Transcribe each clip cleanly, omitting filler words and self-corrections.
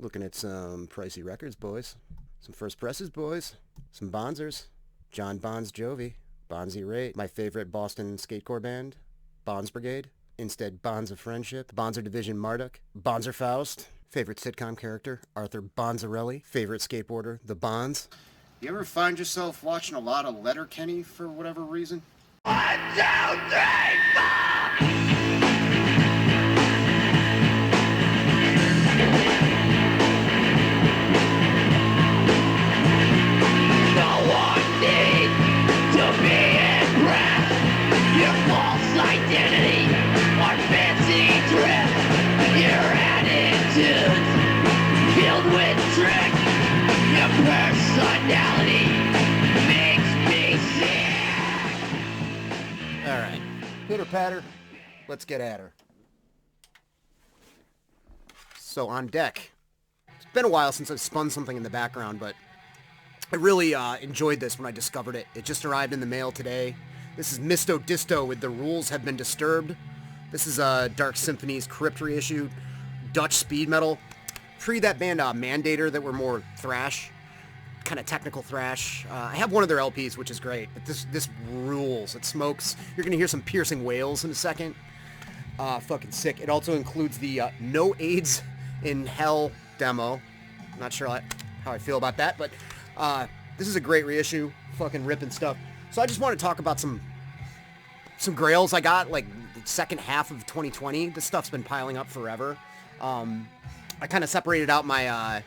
Looking at some pricey records, boys. Some first presses, boys. Some Bonzers. John Bonz Jovi. Bonzy Rate. My favorite Boston skatecore band. Bonz Brigade. Instead, Bonds of Friendship. Bonzer Division Marduk. Bonzer Faust. Favorite sitcom character, Arthur Bonzarelli. Favorite skateboarder, The Bonds. You ever find yourself watching a lot of Letterkenny for whatever reason? 1, 2, 3, 4! Personality makes me sick. Alright, pitter patter, let's get at her. So on deck, it's been a while since I've spun something in the background, but I really enjoyed this when I discovered it. It just arrived in the mail today. This is Misto Disto with The Rules Have Been Disturbed. This is Dark Symphony's Crypt reissue, Dutch speed metal. Pre that band Mandator that were more thrash, kind of technical thrash. I have one of their LPs, which is great, but this rules. It smokes. You're going to hear some piercing wails in a second. Fucking sick. It also includes the No AIDS in Hell demo. Not sure how I feel about that, but this is a great reissue. Fucking ripping stuff. So I just want to talk about some grails I got, like, the second half of 2020. This stuff's been piling up forever. I kind of separated out my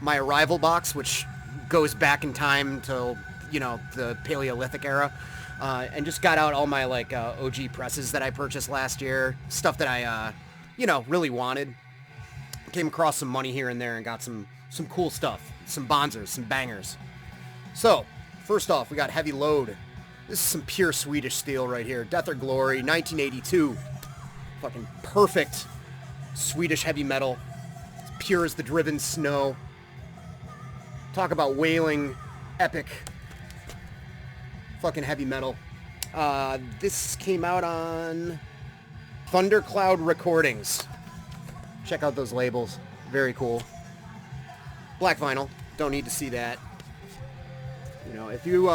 my Arrival box, which goes back in time to, you know, the Paleolithic era, and just got out all my, like, OG presses that I purchased last year, stuff that I, you know, really wanted. Came across some money here and there and got some cool stuff, some Bonzers, some bangers. So, first off, we got Heavy Load. This is some pure Swedish steel right here. Death or Glory, 1982. Fucking perfect Swedish heavy metal. It's pure as the driven snow. Talk about wailing, epic, fucking heavy metal. This came out on Thundercloud Recordings. Check out those labels. Very cool. Black vinyl. Don't need to see that. You know, if you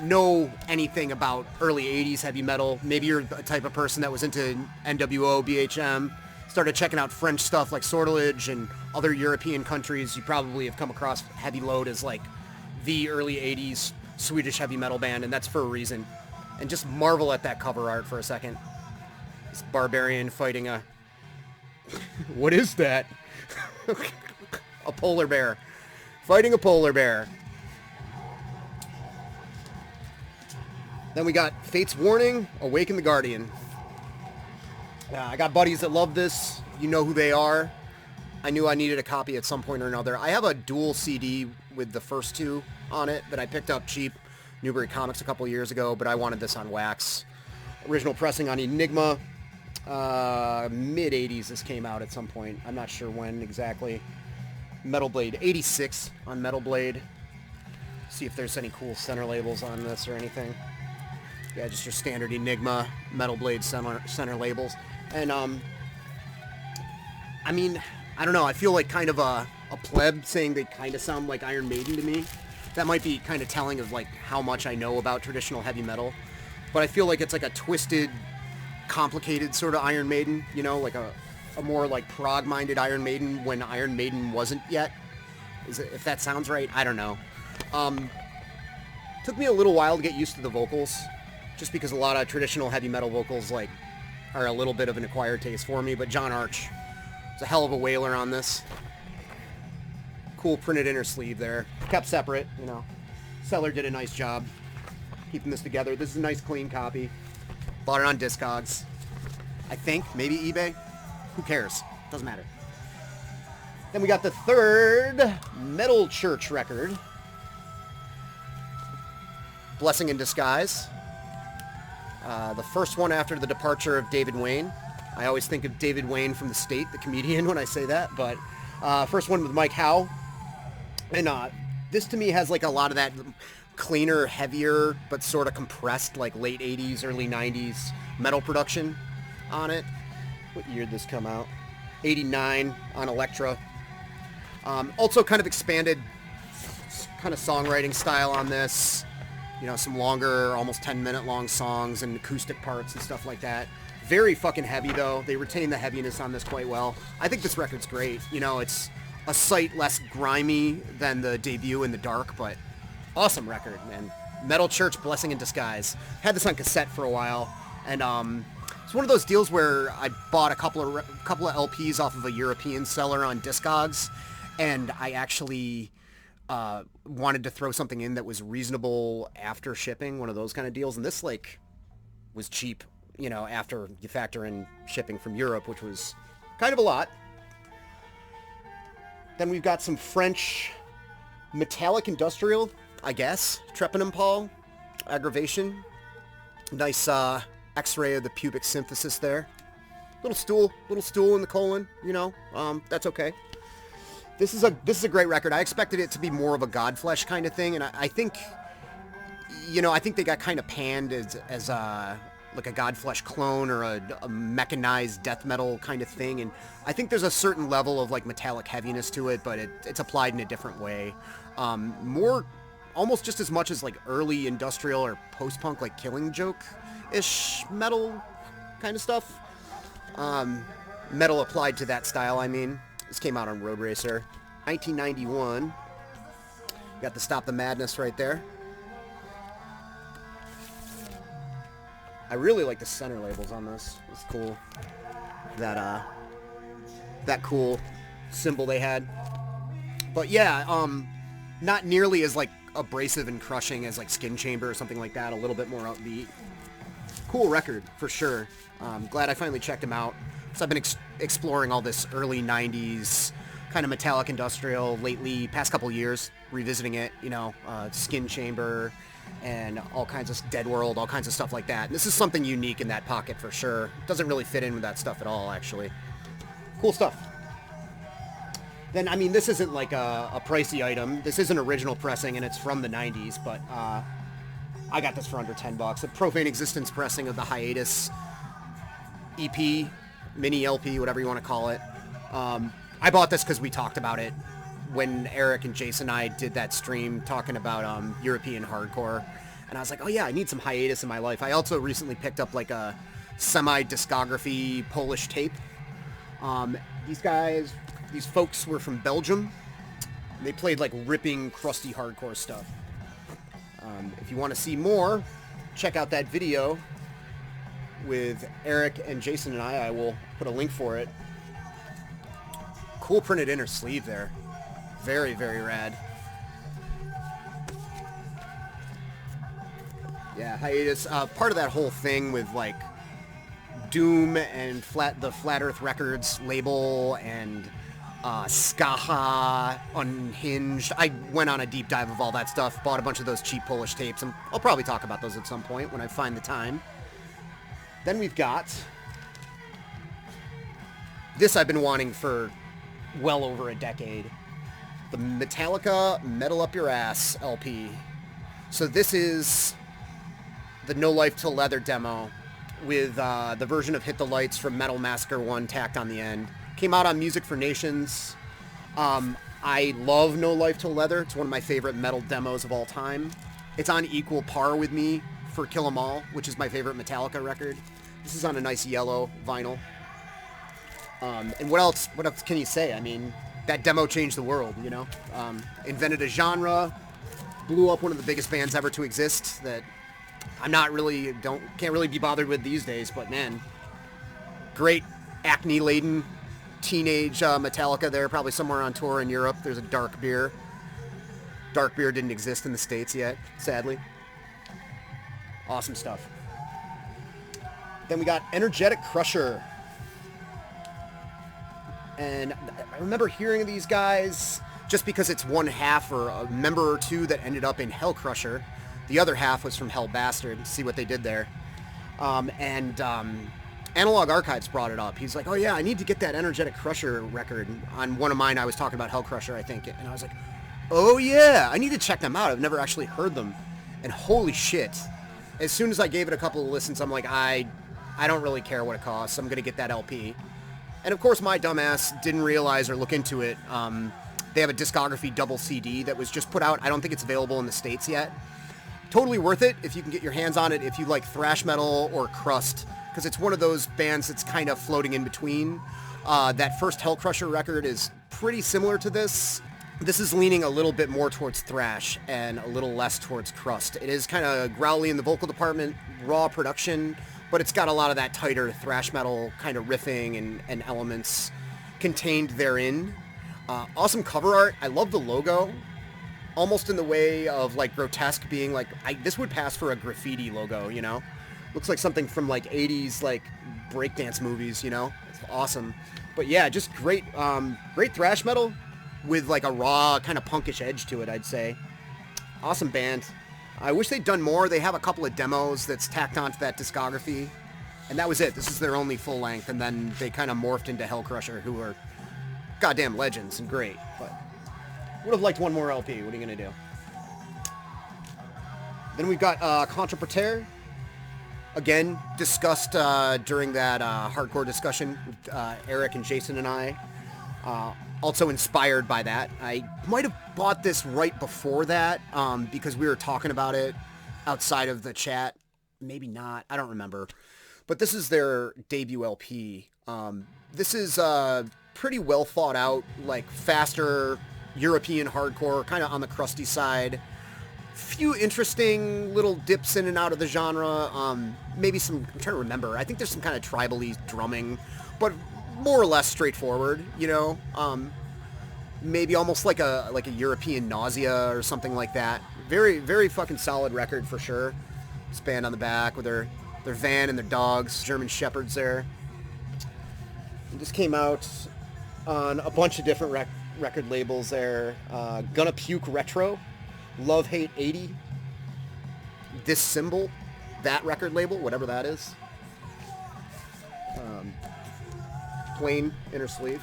know anything about early 80s heavy metal, maybe you're the type of person that was into NWO, BHM, started checking out French stuff like Sortilege and other European countries, you probably have come across Heavy Load as like the early 80s Swedish heavy metal band, and that's for a reason. And just marvel at that cover art for a second. This barbarian fighting a... What is that? A polar bear. Fighting a polar bear. Then we got Fate's Warning, Awaken the Guardian. I got buddies that love this. You know who they are. I knew I needed a copy at some point or another. I have a dual CD with the first two on it that I picked up cheap, Newbury Comics, a couple years ago, but I wanted this on wax. Original pressing on Enigma. Mid-80s this came out at some point. I'm not sure when exactly. Metal Blade, 86 on Metal Blade. See if there's any cool center labels on this or anything. Yeah, just your standard Enigma Metal Blade center labels. And, I mean, I don't know. I feel like kind of a pleb saying they kind of sound like Iron Maiden to me. That might be kind of telling of, like, how much I know about traditional heavy metal. But I feel like it's like a twisted, complicated sort of Iron Maiden, you know, like a more, like, prog-minded Iron Maiden when Iron Maiden wasn't yet. If that sounds right, I don't know. Took me a little while to get used to the vocals, just because a lot of traditional heavy metal vocals, like, are a little bit of an acquired taste for me, but John Arch is a hell of a wailer on this. Cool printed inner sleeve there. Kept separate, you know. Seller did a nice job keeping this together. This is a nice clean copy. Bought it on Discogs. I think, maybe eBay. Who cares? Doesn't matter. Then we got the third Metal Church record. Blessing in Disguise. The first one after the departure of David Wayne. I always think of David Wayne from The State, the comedian, when I say that, but first one with Mike Howe. And this to me has like a lot of that cleaner, heavier, but sort of compressed, like late 80s, early 90s metal production on it. What year did this come out? 89 on Elektra. Also kind of expanded kind of songwriting style on this. You know, some longer, almost 10-minute long songs and acoustic parts and stuff like that. Very fucking heavy, though. They retain the heaviness on this quite well. I think this record's great. You know, it's a sight less grimy than the debut In the Dark, but awesome record, man. Metal Church, Blessing in Disguise. Had this on cassette for a while, and it's one of those deals where I bought a couple of LPs off of a European seller on Discogs, and I actually wanted to throw something in that was reasonable after shipping, one of those kind of deals, and this, like, was cheap, you know, after you factor in shipping from Europe, which was kind of a lot. Then we've got some French metallic industrial, I guess. Trepanum Paul, Aggravation. Nice X-ray of the pubic symphysis there. Little stool in the colon, you know, that's okay. This is a great record. I expected it to be more of a Godflesh kind of thing, and I think, you know, I think they got kind of panned as like a Godflesh clone or a mechanized death metal kind of thing, and I think there's a certain level of like metallic heaviness to it, but it's applied in a different way. More, almost just as much as like early industrial or post-punk, like Killing Joke-ish metal kind of stuff. Metal applied to that style, I mean. This came out on Road Racer. 1991. Got the Stop the Madness right there. I really like the center labels on this. It's cool. That cool symbol they had. But yeah, not nearly as like abrasive and crushing as like Skin Chamber or something like that. A little bit more upbeat. Cool record for sure. Glad I finally checked him out. So I've been exploring all this early 90s kind of metallic industrial lately, past couple years, revisiting it, you know, Skin Chamber and all kinds of Dead World, all kinds of stuff like that. And this is something unique in that pocket for sure. Doesn't really fit in with that stuff at all, actually. Cool stuff. Then, I mean, this isn't like a pricey item. This is an original pressing, and it's from the 90s, but I got this for under $10. A Profane Existence pressing of the Hiatus EP, mini LP, whatever you want to call it. I bought this because we talked about it when Eric and Jason and I did that stream talking about European hardcore. And I was like, oh yeah, I need some Hiatus in my life. I also recently picked up like a semi-discography Polish tape. These folks were from Belgium. They played like ripping, crusty hardcore stuff. If you want to see more, check out that video with Eric and Jason and I will put a link for it. Cool printed inner sleeve there. Very, very rad. Yeah, Hiatus, part of that whole thing with like Doom and the Flat Earth Records label and Skaha, Unhinged. I went on a deep dive of all that stuff, bought a bunch of those cheap Polish tapes, and I'll probably talk about those at some point when I find the time. Then we've got this I've been wanting for well over a decade. The Metallica Metal Up Your Ass LP. So this is the No Life Till Leather demo with the version of Hit the Lights from Metal Massacre 1 tacked on the end. Came out on Music for Nations. I love No Life Till Leather. It's one of my favorite metal demos of all time. It's on equal par with me for Kill 'Em All, which is my favorite Metallica record. This is on a nice yellow vinyl. And what else can you say? I mean, that demo changed the world, you know? Invented a genre, blew up one of the biggest bands ever to exist that I'm not really, can't really be bothered with these days, but man, great acne-laden teenage Metallica there, probably somewhere on tour in Europe. There's a dark beer. Dark beer didn't exist in the States yet, sadly. Awesome stuff. Then we got Energetic Crusher. And I remember hearing of these guys just because it's one half or a member or two that ended up in Hell Crusher. The other half was from Hell Bastard. See what they did there. Analog Archives brought it up. He's like, oh yeah, I need to get that Energetic Crusher record. On one of mine, I was talking about Hell Crusher, I think. And I was like, oh yeah, I need to check them out. I've never actually heard them. And holy shit. As soon as I gave it a couple of listens, I'm like, I don't really care what it costs. I'm going to get that LP. And of course, my dumbass didn't realize or look into it. They have a discography double CD that was just put out. I don't think it's available in the States yet. Totally worth it if you can get your hands on it, if you like thrash metal or crust, because it's one of those bands that's kind of floating in between. That first Hellcrusher record is pretty similar to this. This is leaning a little bit more towards thrash and a little less towards crust. It is kind of growly in the vocal department, raw production, but it's got a lot of that tighter thrash metal kind of riffing and elements contained therein. Awesome cover art. I love the logo. Almost in the way of like Grotesque being like, this would pass for a graffiti logo, you know? Looks like something from like 80s like breakdance movies, you know? It's awesome. But yeah, just great thrash metal with like a raw kind of punkish edge to it, I'd say. Awesome band. I wish they'd done more. They have a couple of demos that's tacked onto that discography. And that was it. This is their only full length. And then they kind of morphed into Hellcrusher, who are goddamn legends and great. But would have liked one more LP. What are you going to do? Then we've got Contraporter. Again, discussed during that hardcore discussion with Eric and Jason and I. Also inspired by that. I might have bought this right before that because we were talking about it outside of the chat. Maybe not. I don't remember. But this is their debut LP. This is pretty well thought out, like faster European hardcore, kind of on the crusty side. Few interesting little dips in and out of the genre. Maybe some, I'm trying to remember. I think there's some kind of tribal-y drumming, but more or less straightforward, you know. Maybe almost like a European Nausea or something like that. Very, very fucking solid record for sure. This band on the back with their van and their dogs, German Shepherds there. It just came out on a bunch of different record labels there. Gonna Puke Retro, Love Hate 80, This Symbol, that record label, whatever that is. Plain inner sleeve.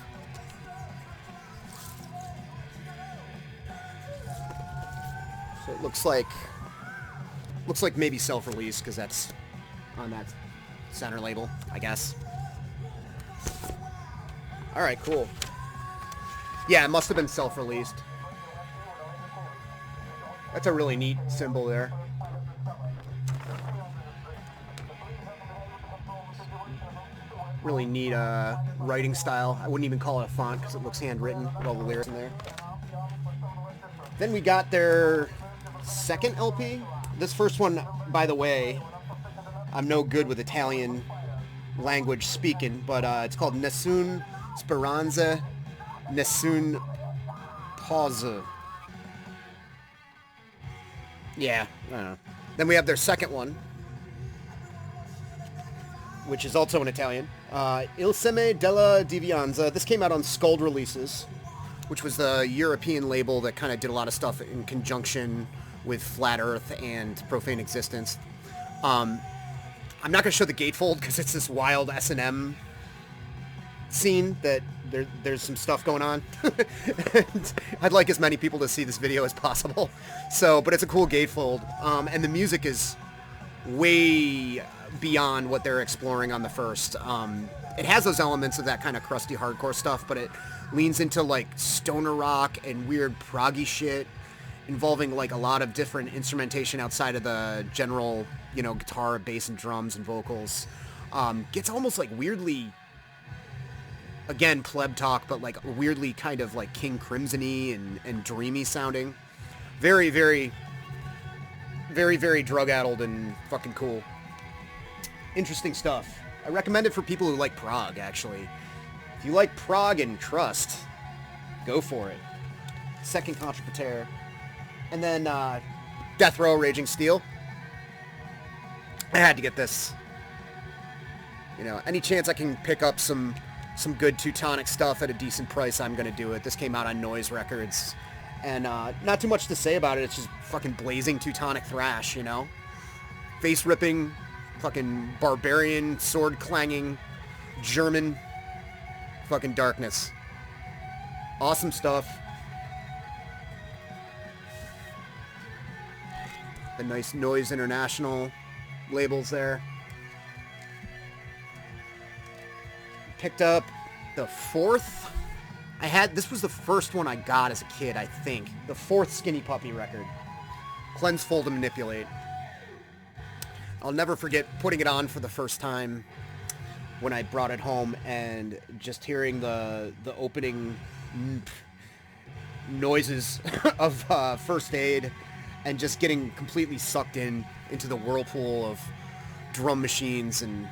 So it looks like maybe self-release because that's on that center label, I guess. All right, cool. Yeah, it must have been self-released. That's a really neat symbol there. Really neat writing style. I wouldn't even call it a font because it looks handwritten with all the lyrics in there. Then we got their second LP. This first one, by the way, I'm no good with Italian language speaking, but it's called Nessun Speranza, Nessun Pausa. Yeah, I don't know. Then we have their second one, which is also in Italian. Il Seme della Divianza. This came out on Skuld Releases, which was the European label that kind of did a lot of stuff in conjunction with Flat Earth and Profane Existence. I'm not going to show the gatefold because it's this wild S&M scene that there's some stuff going on. And I'd like as many people to see this video as possible. So, but it's a cool gatefold. And the music is way beyond what they're exploring on the first. It has those elements of that kind of crusty hardcore stuff, but it leans into like stoner rock and weird proggy shit involving like a lot of different instrumentation outside of the general, you know, guitar, bass, and drums and vocals. Gets almost like weirdly, again, pleb talk, but like weirdly kind of like King Crimson-y and dreamy sounding. Very, very, very, very drug-addled and fucking cool. Interesting stuff. I recommend it for people who like prog, actually. If you like prog and crust, go for it. Second Contraporter. And then Deathrow, Raging Steel. I had to get this. You know, any chance I can pick up some good Teutonic stuff at a decent price, I'm going to do it. This came out on Noise Records. And not too much to say about it. It's just fucking blazing Teutonic thrash, you know? Face-ripping, fucking barbarian, sword-clanging, German fucking darkness. Awesome stuff. The nice Noise International labels there. Picked up the fourth This was the first one I got as a kid, I think. The fourth Skinny Puppy record. Cleanse, Fold, and Manipulate. I'll never forget putting it on for the first time when I brought it home and just hearing the opening noises of First Aid and just getting completely sucked into the whirlpool of drum machines and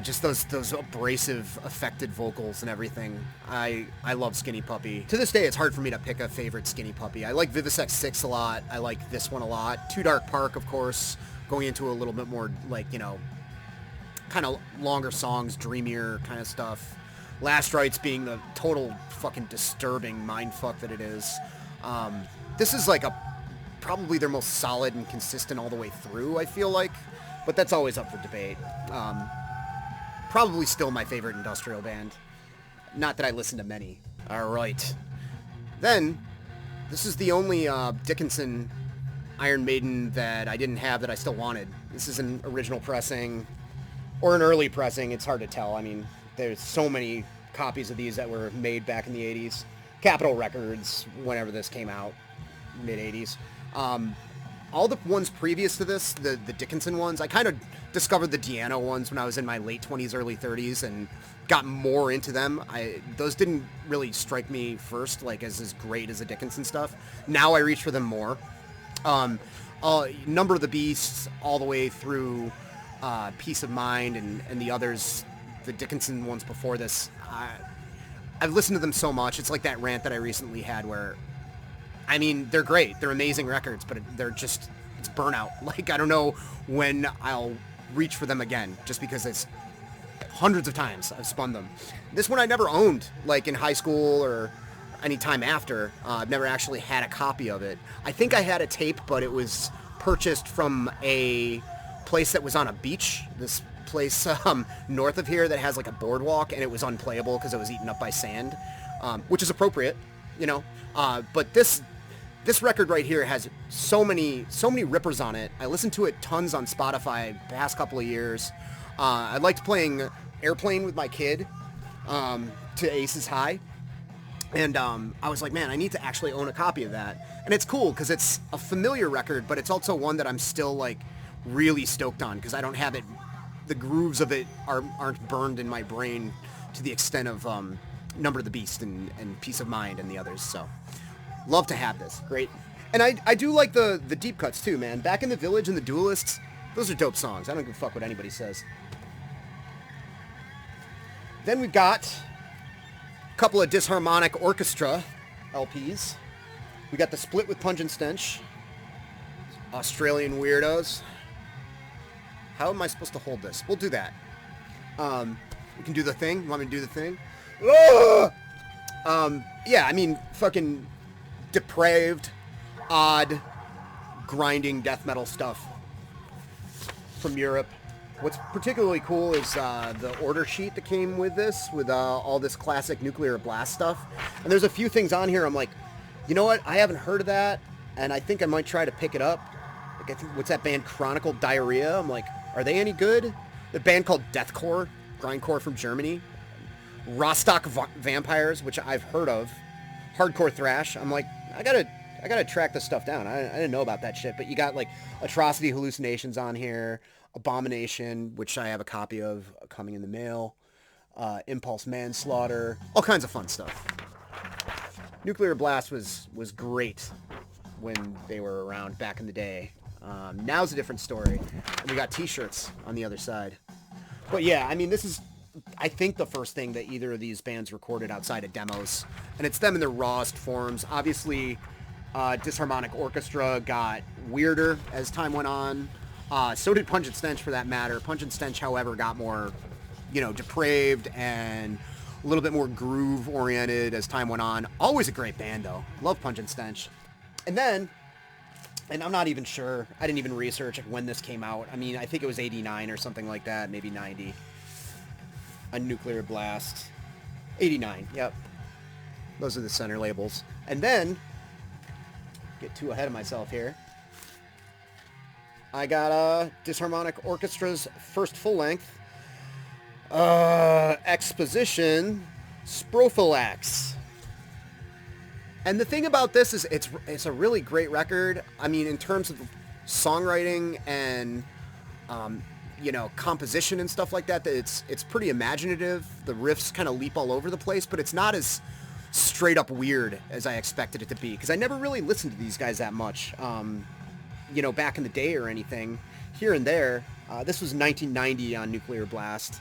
just those abrasive, affected vocals and everything. I love Skinny Puppy. To this day, it's hard for me to pick a favorite Skinny Puppy. I like Vivisex 6 a lot. I like this one a lot. Too Dark Park, of course, going into a little bit more, like, you know, kind of longer songs, dreamier kind of stuff. Last Rites being the total fucking disturbing mindfuck that it is. This is like probably their most solid and consistent all the way through, I feel like. But that's always up for debate. Probably still my favorite industrial band. Not that I listen to many. Alright. Then, this is the only Dickinson Iron Maiden that I didn't have that I still wanted. This is an original pressing, or an early pressing, it's hard to tell. I mean, there's so many copies of these that were made back in the 80s. Capitol Records, whenever this came out, mid-80s. All the ones previous to this, the Dickinson ones, I kind of discovered the Deano ones when I was in my late 20s, early 30s, and got more into them. Those didn't really strike me first, like, as great as the Dickinson stuff. Now I reach for them more. Number of the Beasts, all the way through Peace of Mind, and the others, the Dickinson ones before this. I've listened to them so much. It's like that rant that I recently had where, I mean, they're great. They're amazing records, but it's burnout. Like, I don't know when I'll reach for them again, just because it's hundreds of times I've spun them. This one I never owned, like in high school or any time after. I've never actually had a copy of it. I think I had a tape, but it was purchased from a place that was on a beach. This place north of here that has like a boardwalk, and it was unplayable because it was eaten up by sand, which is appropriate, you know. But this record right here has so many rippers on it. I listened to it tons on Spotify the past couple of years. I liked playing Airplane with my kid to Aces High. And I was like, man, I need to actually own a copy of that. And it's cool because it's a familiar record, but it's also one that I'm still like really stoked on because I don't have it. The grooves of it aren't burned in my brain to the extent of Number of the Beast and Peace of Mind and the others. So love to have this. Great. And I do like the deep cuts too, man. Back in the Village and the Duelists, those are dope songs. I don't give a fuck what anybody says. Then we've got couple of Disharmonic Orchestra LPs. We got the Split with Pungent Stench. Australian Weirdos. How am I supposed to hold this? We'll do that. We can do the thing. You want me to do the thing? Yeah, I mean, fucking depraved, odd, grinding death metal stuff from Europe. What's particularly cool is the order sheet that came with this, with all this classic Nuclear Blast stuff. And there's a few things on here I'm like, you know what? I haven't heard of that, and I think I might try to pick it up. Like, I think, what's that band, Chronicle Diarrhea? I'm like, are they any good? The band called Deathcore, grindcore from Germany. Rostock Vampires, which I've heard of. Hardcore thrash. I'm like, I gotta track this stuff down. I didn't know about that shit. But you got like Atrocity Hallucinations on here. Abomination, which I have a copy of coming in the mail. Impulse Manslaughter. All kinds of fun stuff. Nuclear Blast was great when they were around back in the day. Now's a different story. And we got t-shirts on the other side. But yeah, I mean, this is, I think, the first thing that either of these bands recorded outside of demos. And it's them in their rawest forms. Obviously, Disharmonic Orchestra got weirder as time went on. So did Pungent Stench, for that matter. Pungent Stench, however, got more, depraved and a little bit more groove-oriented as time went on. Always a great band, though. Love Pungent Stench. And then, and I'm not even sure, I didn't even research when this came out. I mean, I think it was 89 or something like that, maybe 90. A Nuclear Blast. 89, yep. Those are the center labels. And then, get too ahead of myself here, I got Disharmonic Orchestra's first full-length Exposition Sprophylax. And the thing about this is it's a really great record. I mean, in terms of songwriting and composition and stuff like that, it's pretty imaginative. The riffs kind of leap all over the place, but it's not as straight up weird as I expected it to be, because I never really listened to these guys that much, back in the day or anything, here and there. This was 1990 on Nuclear Blast.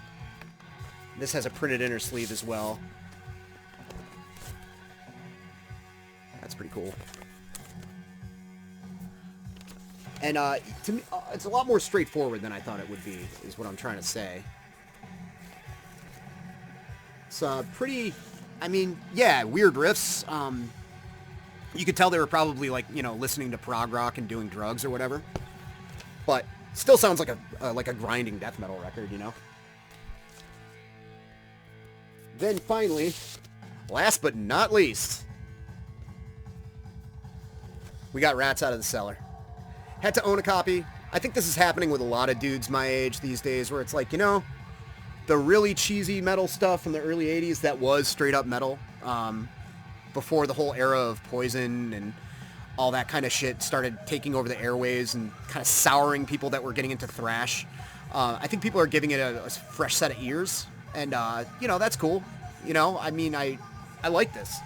This has a printed inner sleeve as well. That's pretty cool. And to me, it's a lot more straightforward than I thought it would be, is what I'm trying to say. It's pretty, weird riffs. You could tell they were probably listening to prog rock and doing drugs or whatever. But still sounds like a grinding death metal record, Then finally, last but not least, we got Rats Out of the Cellar. Had to own a copy. I think this is happening with a lot of dudes my age these days, where it's like, the really cheesy metal stuff from the early 80s that was straight up metal, before the whole era of Poison and all that kind of shit started taking over the airwaves and kind of souring people that were getting into thrash. I think people are giving it a fresh set of ears, and, that's cool. I like this.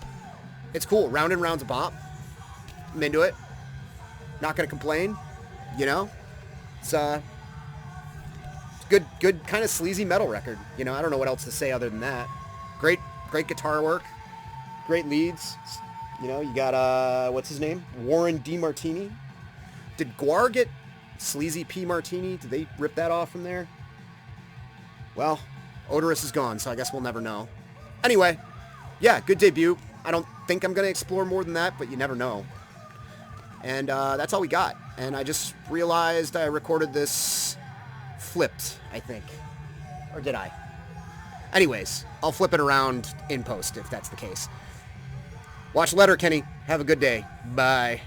It's cool. Round and Round's a bop. I'm into it. Not gonna complain, It's good kind of sleazy metal record. I don't know what else to say other than that. Great guitar work, great leads. You got what's his name? Warren D. Martini. Did Guar get Sleazy P. Martini? Did they rip that off from there? Well, Odorous is gone, so I guess we'll never know. Anyway, yeah, good debut. I don't think I'm gonna explore more than that, but you never know. And that's all we got. And I just realized I recorded this flipped, I think. Or did I? Anyways, I'll flip it around in post if that's the case. Watch Letterkenny. Have a good day. Bye.